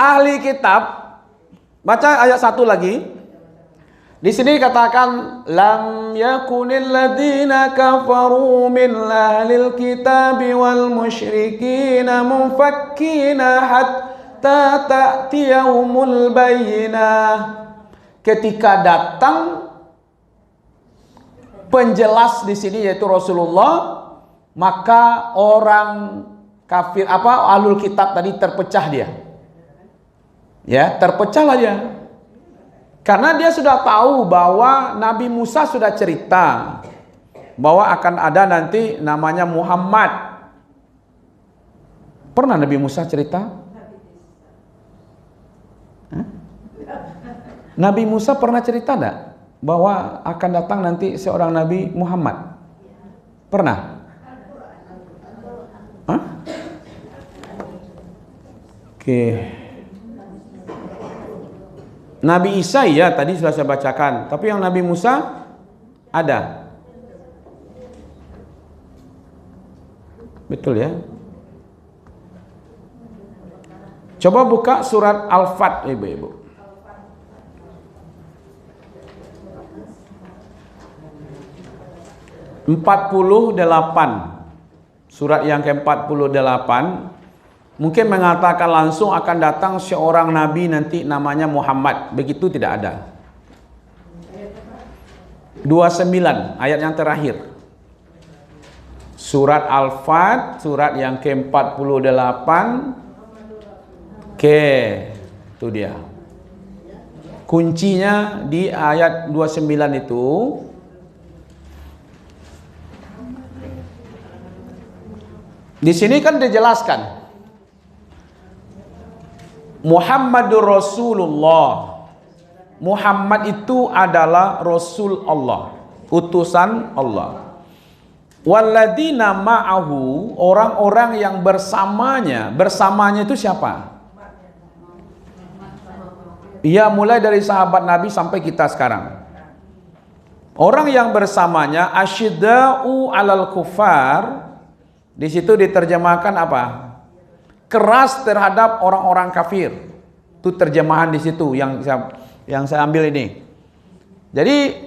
ahli kitab, baca ayat 1 lagi. Di sini dikatakan lam yakunil ladzina kafaru min ahlil kitabi wal musyrikina munfakkina hatta ta'tiyahumul bayyinah. Ketika datang penjelas di sini yaitu Rasulullah, maka orang kafir ahlul kitab tadi terpecah dia. Ya, terpecahlah dia. Karena dia sudah tahu bahwa Nabi Musa sudah cerita bahwa akan ada nanti namanya Muhammad. Pernah Nabi Musa cerita? Hah? Nabi Musa pernah cerita enggak bahwa akan datang nanti seorang Nabi Muhammad? Pernah? Hah? Oke. Nabi Isa ya tadi sudah saya bacakan, tapi yang Nabi Musa ada. Betul ya? Coba buka surat Al-Fat ibu-ibu. (48) surat yang ke-48 mungkin mengatakan langsung akan datang seorang nabi nanti namanya Muhammad. Begitu tidak ada. 29 ayat yang terakhir. Surat Al-Fat, surat yang ke-48. Oke, itu dia. Kuncinya di ayat 29 itu. Di sini kan dijelaskan Muhammadur Rasulullah. Muhammad itu adalah Rasul Allah, utusan Allah. Walladzina ma'ahu, orang-orang yang bersamanya. Bersamanya itu siapa? Ya, mulai dari sahabat Nabi sampai kita sekarang. Orang yang bersamanya asyidda'u 'alal kufar. Di situ diterjemahkan apa? Keras terhadap orang-orang kafir. Itu terjemahan di situ yang saya ambil ini. Jadi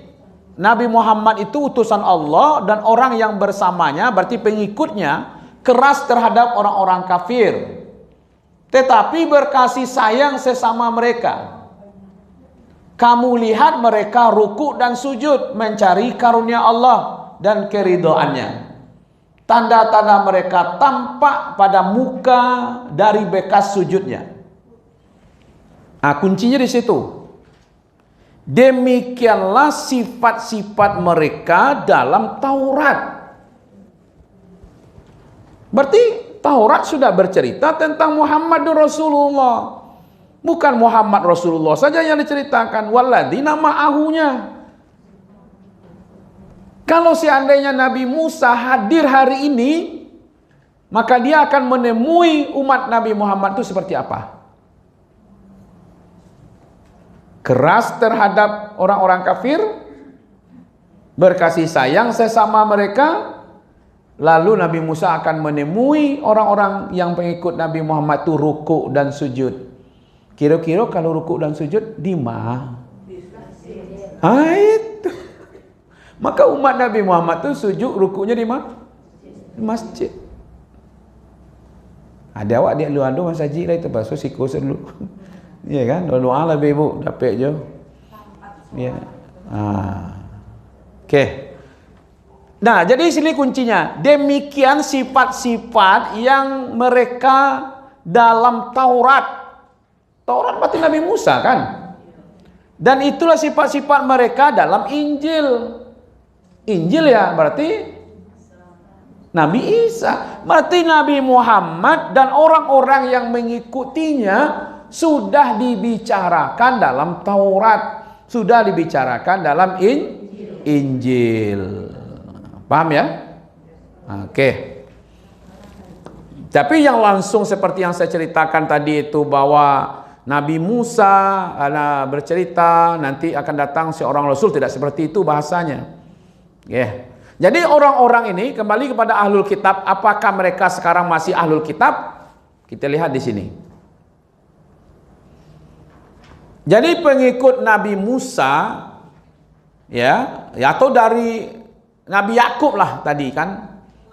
Nabi Muhammad itu utusan Allah dan orang yang bersamanya berarti pengikutnya keras terhadap orang-orang kafir. Tetapi berkasih sayang sesama mereka. Kamu lihat mereka ruku dan sujud mencari karunia Allah dan keridhaannya. Tanda-tanda mereka tampak pada muka dari bekas sujudnya. Nah, kuncinya di situ. Demikianlah sifat-sifat mereka dalam Taurat. Berarti Taurat sudah bercerita tentang Muhammadur Rasulullah. Bukan Muhammad Rasulullah saja yang diceritakan, walladzina ma'ahunya. Kalau seandainya Nabi Musa hadir hari ini, maka dia akan menemui umat Nabi Muhammad itu seperti apa? Keras terhadap orang-orang kafir, berkasih sayang sesama mereka. Lalu Nabi Musa akan menemui orang-orang yang pengikut Nabi Muhammad itu ruku dan sujud. Kira-kira kalau ruku dan sujud di mana? Itu. Maka umat Nabi Muhammad itu sujud rukunya di mana? Di masjid. Ada awak dia lu ando masjid lah itu basuh siku dulu. Iya kan? Doa lah ibu dapat je. Ya. Oke. Nah, jadi sini kuncinya. Demikian sifat-sifat yang mereka dalam Taurat. Taurat berarti Nabi Musa kan? Dan itulah sifat-sifat mereka dalam Injil. Injil ya berarti Nabi Isa. Berarti Nabi Muhammad dan orang-orang yang mengikutinya sudah dibicarakan dalam Taurat, sudah dibicarakan dalam Injil. Paham ya? Oke. Tapi yang langsung seperti yang saya ceritakan tadi itu bahwa Nabi Musa bercerita nanti akan datang seorang Rasul, tidak seperti itu bahasanya. Jadi orang-orang ini kembali kepada ahlul kitab. Apakah mereka sekarang masih ahlul kitab? Kita lihat di sini. Jadi pengikut Nabi Musa, ya atau dari Nabi Yakub lah tadi kan.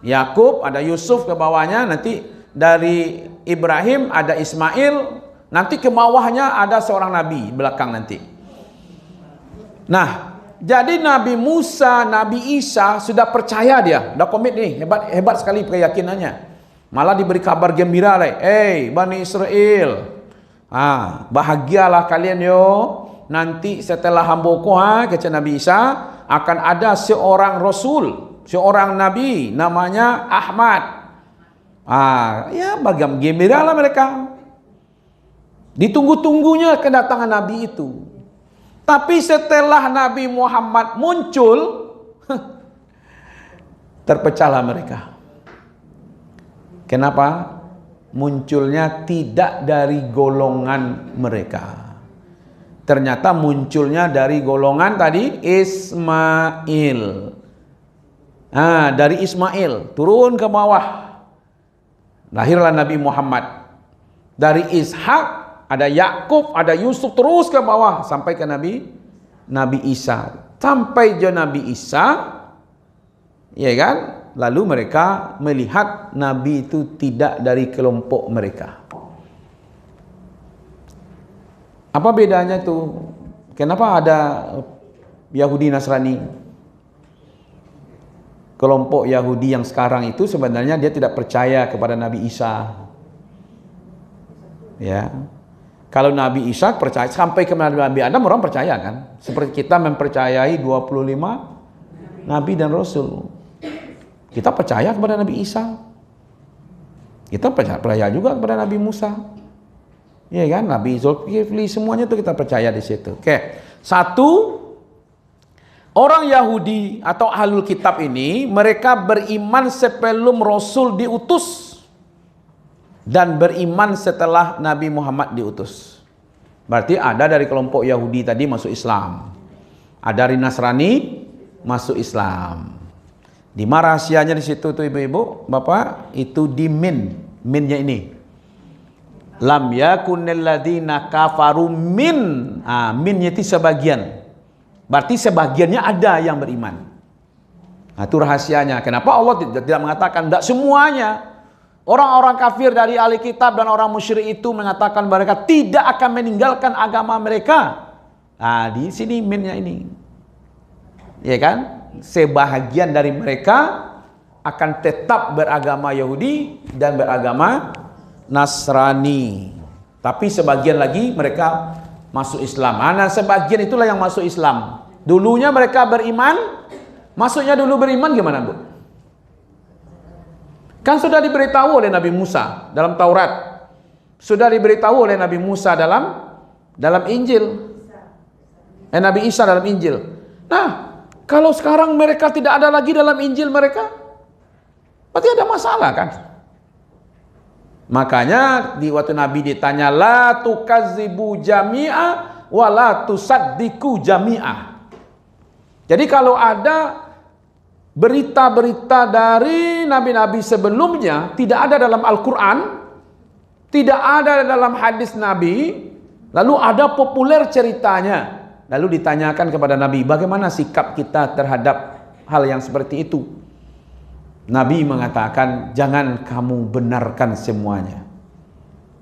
Yakub ada Yusuf ke bawahnya, nanti dari Ibrahim ada Ismail, nanti ke bawahnya ada seorang nabi belakang nanti. Nah, jadi Nabi Musa, Nabi Isa sudah percaya dia, udah komit nih, hebat sekali keyakinannya. Malah diberi kabar gembira lah, Bani Israel, bahagialah kalian yo, nanti setelah hambaku kata Nabi Isa akan ada seorang rasul, seorang nabi namanya Ahmad. Ya bagaimana gembira lah mereka. Ditunggu-tunggunya kedatangan nabi itu. Tapi setelah Nabi Muhammad muncul, terpecahlah mereka. Kenapa? Munculnya tidak dari golongan mereka. Ternyata munculnya dari golongan tadi Ismail. Dari Ismail turun ke bawah, lahirlah Nabi Muhammad. Dari Ishak ada Yakub, ada Yusuf, terus ke bawah sampai ke Nabi Isa. Sampai ke Nabi Isa, ya kan? Lalu mereka melihat Nabi itu tidak dari kelompok mereka. Apa bedanya itu? Kenapa ada Yahudi Nasrani? Kelompok Yahudi yang sekarang itu sebenarnya dia tidak percaya kepada Nabi Isa. Ya. Kalau Nabi Isa percaya sampai ke Nabi Adam, orang percaya kan? Seperti kita mempercayai 25 nabi dan rasul. Kita percaya kepada Nabi Isa. Kita percaya juga kepada Nabi Musa. Ya kan? Nabi Zulkifli, semuanya itu kita percaya di situ. Oke. Satu, orang Yahudi atau Ahlul Kitab ini mereka beriman sebelum Rasul diutus dan beriman setelah Nabi Muhammad diutus. Berarti ada dari kelompok Yahudi tadi masuk Islam, ada dari Nasrani masuk Islam. Di mana rahasianya di situ tuh ibu-ibu, bapak? Itu di minnya ini. Lam yakunil ladzina kafaru minnya itu sebagian. Berarti sebagiannya ada yang beriman. Nah, itu rahasianya. Kenapa Allah tidak mengatakan tidak semuanya? Orang-orang kafir dari ahli kitab dan orang musyrik itu mengatakan mereka tidak akan meninggalkan agama mereka. Nah, di sini minnya ini. Ya kan? Sebahagian dari mereka akan tetap beragama Yahudi dan beragama Nasrani. Tapi sebagian lagi mereka masuk Islam. Nah, sebagian itulah yang masuk Islam. Dulunya mereka beriman, masuknya dulu beriman gimana, Bu? Kan sudah diberitahu oleh Nabi Musa dalam Taurat. Sudah diberitahu oleh Nabi Musa dalam Injil. Nabi Isa dalam Injil. Nah, kalau sekarang mereka tidak ada lagi dalam Injil mereka, berarti ada masalah kan? Makanya di waktu Nabi ditanya, la tukadzibu jami'a wa la tusaddiqu jami'a. Jadi kalau ada berita-berita dari nabi-nabi sebelumnya tidak ada dalam Al-Quran, tidak ada dalam hadis Nabi, lalu ada populer ceritanya, lalu ditanyakan kepada Nabi, bagaimana sikap kita terhadap hal yang seperti itu? Nabi mengatakan, jangan kamu benarkan semuanya,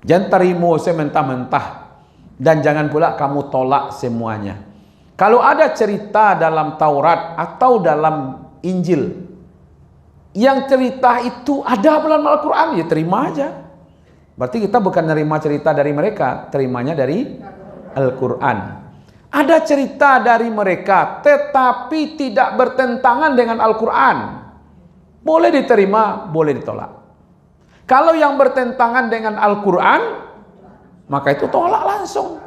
jangan terima sementah-mentah, dan jangan pula kamu tolak semuanya. Kalau ada cerita dalam Taurat atau dalam Injil yang cerita itu ada dalam Al-Quran, ya terima aja. Berarti kita bukan nerima cerita dari mereka, terimanya dari Al-Quran. Ada cerita dari mereka tetapi tidak bertentangan dengan Al-Quran, boleh diterima, boleh ditolak. Kalau yang bertentangan dengan Al-Quran, maka itu tolak langsung.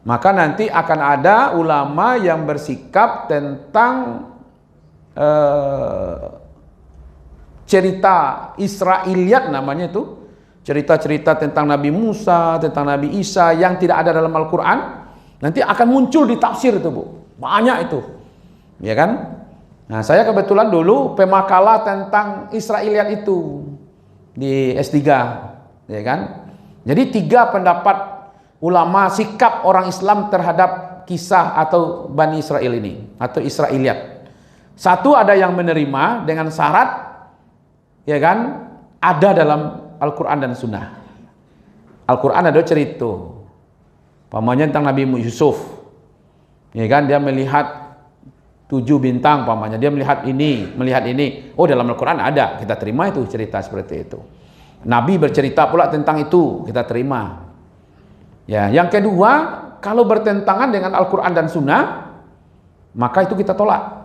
Maka nanti akan ada ulama yang bersikap tentang cerita Israiliyat namanya itu, cerita-cerita tentang Nabi Musa, tentang Nabi Isa yang tidak ada dalam Al-Quran, nanti akan muncul di tafsir itu, Bu. Banyak itu, ya kan? Nah, saya kebetulan dulu pemakalah tentang Israiliyat itu di S3, ya kan? Jadi 3 pendapat ulama sikap orang Islam terhadap kisah atau Bani Israel ini atau Israiliyat. Satu, ada yang menerima dengan syarat, ya kan, ada dalam Al-Quran dan Sunnah. Al-Quran ada cerita, pamannya tentang Nabi Yusuf, ya kan, dia melihat 7 bintang, pamannya dia melihat ini, oh dalam Al-Quran ada, kita terima itu cerita seperti itu. Nabi bercerita pula tentang itu, kita terima. Ya, yang kedua, kalau bertentangan dengan Al-Quran dan Sunnah, maka itu kita tolak.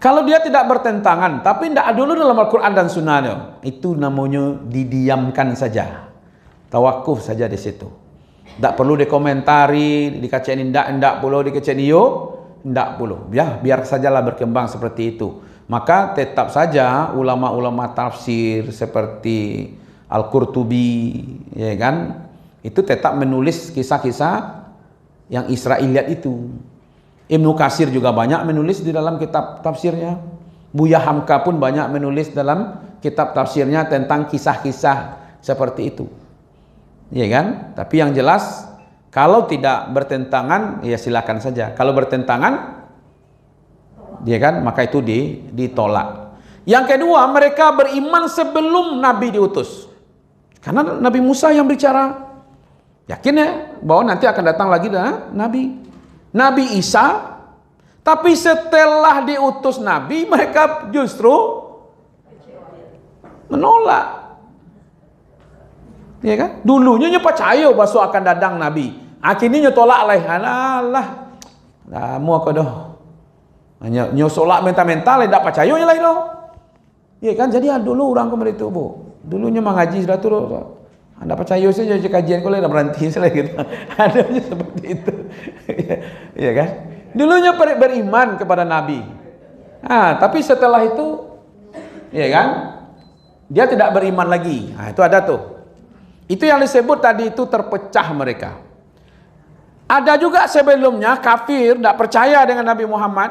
Kalau dia tidak bertentangan, tapi tidak dulu dalam Al-Quran dan Sunnah, itu namanya didiamkan saja, tawakuf saja di situ. Tidak perlu dikomentari, dikaceni tidak perlu dikaceni tidak perlu. Ya, biar sajalah berkembang seperti itu. Maka tetap saja ulama-ulama tafsir seperti Al-Qurtubi, ya kan, itu tetap menulis kisah-kisah yang Israiliyat itu. Ibnu Katsir juga banyak menulis di dalam kitab tafsirnya. Buya Hamka pun banyak menulis dalam kitab tafsirnya tentang kisah-kisah seperti itu. Ya kan? Tapi yang jelas, kalau tidak bertentangan, ya silakan saja. Kalau bertentangan, ya kan, maka itu ditolak. Yang kedua, mereka beriman sebelum Nabi diutus. Karena Nabi Musa yang bicara. Yakin ya bahwa nanti akan datang lagi Nabi Isa, tapi setelah diutus Nabi, mereka justru menolak. Ya kan? Dulunya percaya bahwa akan datang Nabi, akhirnya tolak lah. Alah, kamu aku dah nyusolak mental-mental, tidak percaya lah itu. Ya kan? Jadi dulu orang kemarin itu, Bu, dulunya mengaji sudah turun. Anda percaya saja kajian kalau dah berhenti saja gitu. Ada seperti itu. Ya kan? Dulunya beriman kepada Nabi. Tapi setelah itu, ya kan, dia tidak beriman lagi. Itu ada tuh. Itu yang disebut tadi itu terpecah mereka. Ada juga sebelumnya kafir, tidak percaya dengan Nabi Muhammad.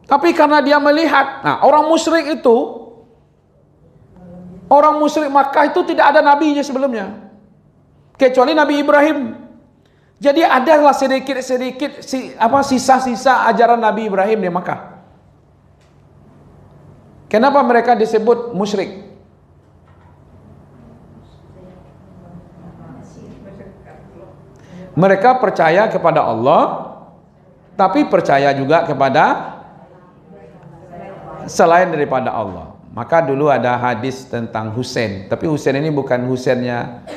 Tapi karena dia melihat, orang musyrik itu, orang musyrik Makkah itu tidak ada nabinya sebelumnya, kecuali Nabi Ibrahim. Jadi adalah sedikit-sedikit sisa-sisa ajaran Nabi Ibrahim di Makkah. Kenapa mereka disebut musyrik? Mereka percaya kepada Allah, tapi percaya juga kepada selain daripada Allah. Maka dulu ada hadis tentang Husain, tapi Husain ini bukan Husainnya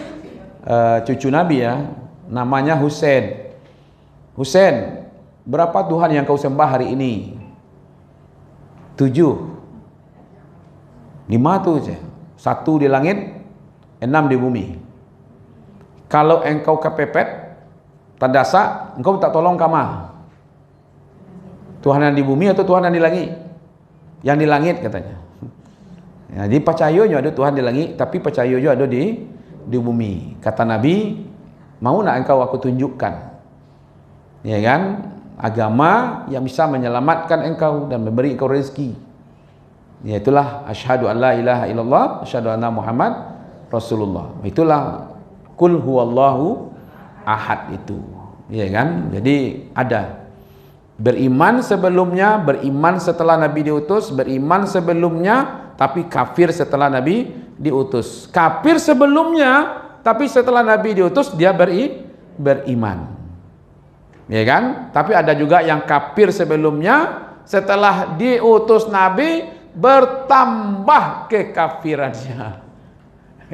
cucu Nabi ya, namanya Husain. Husain, berapa Tuhan yang kau sembah hari ini? 7. 5 tuh aja. 1 di langit, 6 di bumi. Kalau engkau kepepet, tadasa, engkau tak tolong kama. Tuhan yang di bumi atau Tuhan yang di langit? Yang di langit katanya. Jadi percayanya ada Tuhan di langit, tapi percaya juga ada di bumi. Kata Nabi, mau nak engkau aku tunjukkan, ya kan, agama yang bisa menyelamatkan engkau dan memberi engkau rezeki. Yaitulah asyhadu an la ilaha illallah, asyhadu anna Muhammad Rasulullah. Itulah kul huwallahu ahad itu, ya kan. Jadi ada beriman sebelumnya, beriman setelah Nabi diutus, beriman sebelumnya tapi kafir setelah Nabi diutus. Kafir sebelumnya, tapi setelah Nabi diutus dia beriman. Ya kan? Tapi ada juga yang kafir sebelumnya, setelah diutus Nabi bertambah kekafirannya.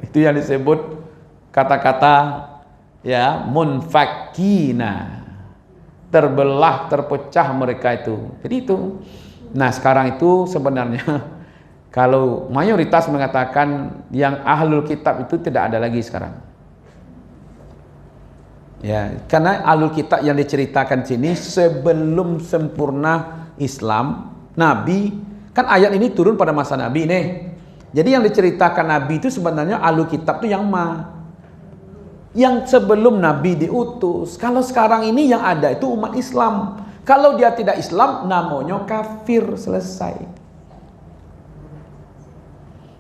Itu yang disebut kata-kata ya munfakina. Terbelah, terpecah mereka itu. Jadi itu. Nah, sekarang itu sebenarnya kalau mayoritas mengatakan yang ahlul kitab itu tidak ada lagi sekarang. Ya, karena ahlul kitab yang diceritakan sini sebelum sempurna Islam, Nabi, kan ayat ini turun pada masa Nabi nih. Jadi yang diceritakan Nabi itu sebenarnya ahlul kitab itu yang sebelum Nabi diutus. Kalau sekarang ini yang ada itu umat Islam. Kalau dia tidak Islam, namanya kafir, selesai.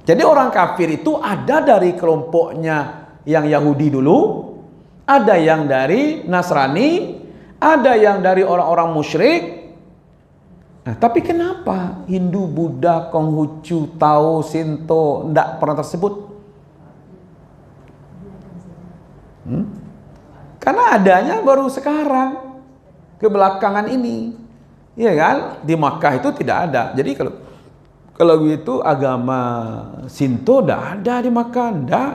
Jadi orang kafir itu ada dari kelompoknya yang Yahudi dulu, ada yang dari Nasrani, ada yang dari orang-orang musyrik. Nah, tapi kenapa Hindu, Buddha, Konghucu, Tao, Shinto tidak pernah tersebut? Karena adanya baru sekarang, kebelakangan ini, ya kan? Di Makkah itu tidak ada. Jadi kalau gitu agama Shinto tidak ada di Makkah, tidak.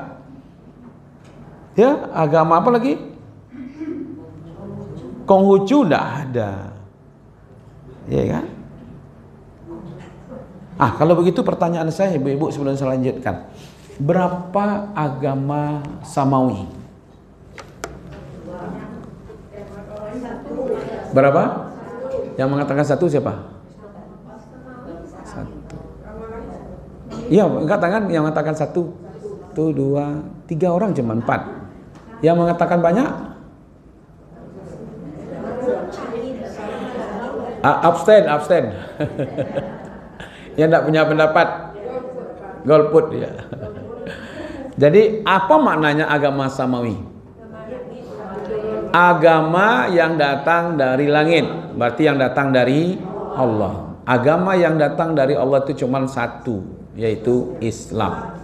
Ya, agama apa lagi? Konghucu tidak ada. Ya kan? Kalau begitu pertanyaan saya ibu-ibu sebelum saya lanjutkan. Berapa agama Samawi? Berapa? Yang mengatakan satu siapa? Satu. Iya, angkat tangan yang mengatakan satu. Tuh, 2, 3 orang cuma 4. Yang mengatakan banyak? Abstain. Yang tidak punya pendapat, golput ya. Jadi apa maknanya agama Samawi? Agama yang datang dari langit, berarti yang datang dari Allah. Agama yang datang dari Allah itu cuma satu, yaitu Islam.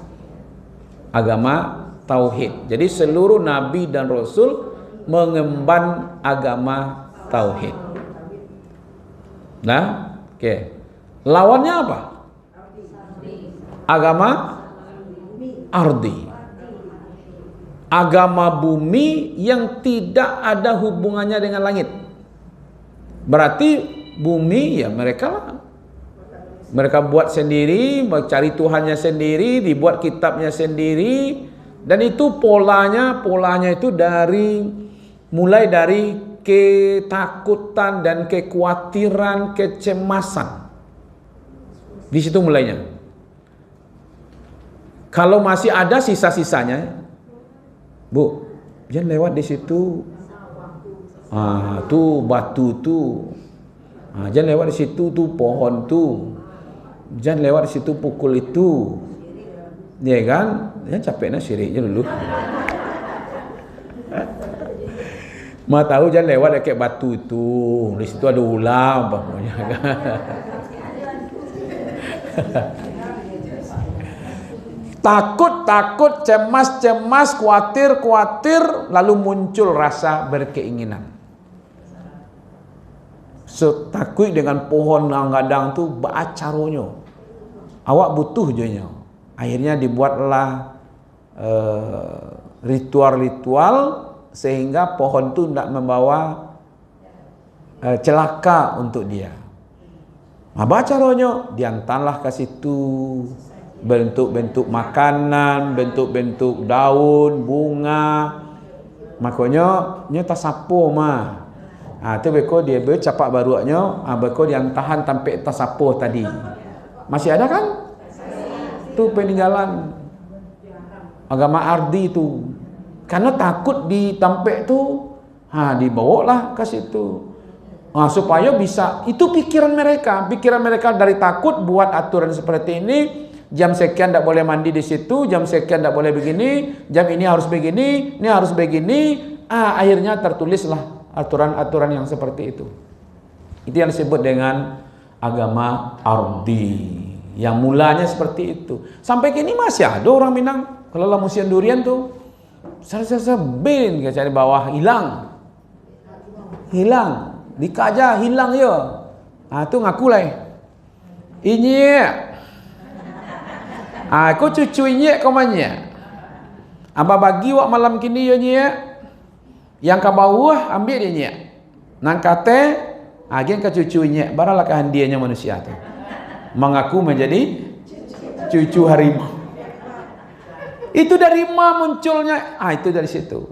Agama Tauhid. Jadi seluruh Nabi dan Rasul mengemban agama Tauhid. Nah, oke. Lawannya apa? Agama Ardi. Agama bumi yang tidak ada hubungannya dengan langit. Berarti bumi ya mereka buat sendiri, mencari Tuhannya sendiri, dibuat kitabnya sendiri, dan itu polanya itu mulai dari ketakutan dan kekhawatiran, kecemasan. Di situ mulainya. Kalau masih ada sisa-sisanya, Bu, jangan lewat di situ. Tuh batu tuh. Jangan lewat di situ, tuh pohon tuh. Jangan lewat di situ, pukul itu. Ya kan? Jangan capeknya syiriknya dulu. Mau tahu jangan lewat kayak batu itu. Di situ ada ulam pokoknya kan. Takut, cemas, khawatir, lalu muncul rasa berkeinginan. Takut dengan pohon gadang tu baacaronyo. Awak butuh jonya. Akhirnya dibuatlah ritual sehingga pohon tu tidak membawa celaka untuk dia. Baacaronyo diantarlah ke situ. Bentuk-bentuk makanan, bentuk-bentuk daun, bunga. Makanya nyata sapo mah. Tu beko dia bercapak baruaknya, beko yang tahan sampai tasapo tadi. Masih ada kan? Tu peninggalan agama Ardi tu. Karena takut ditampek tu, dibawalah ke situ. Supaya bisa, itu pikiran mereka dari takut buat aturan seperti ini. Jam sekian tidak boleh mandi di situ, jam sekian tidak boleh begini, jam ini harus begini, ini harus begini. Akhirnya tertulislah aturan-aturan yang seperti itu. Itu yang disebut dengan agama Ardi. Yang mulanya seperti itu. Sampai kini masih ada orang Minang. Kalau lah musim durian tuh, saya bin ke cari bawah hilang, dikaja hilang ya. Tu ngaku lah. Ini. Aku cucu nyek kau manya. Amba bagi wak malam kini yo nyek. Yang ke bawah ambil dia nyek. Nang kate agen ke cucu nyek. Baralah kehandiannya manusia tu. Mengaku menjadi cucu harimau. Itu dari mana munculnya? Itu dari situ.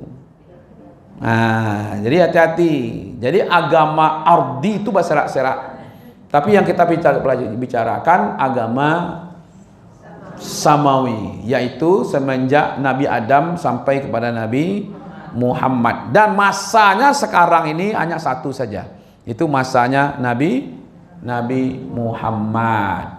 Jadi hati-hati. Jadi agama Ardi itu berserak-serak. Tapi yang kita bicarakan agama Samawi, yaitu semenjak Nabi Adam sampai kepada Nabi Muhammad. Dan masanya sekarang ini hanya satu saja, itu masanya Nabi Muhammad.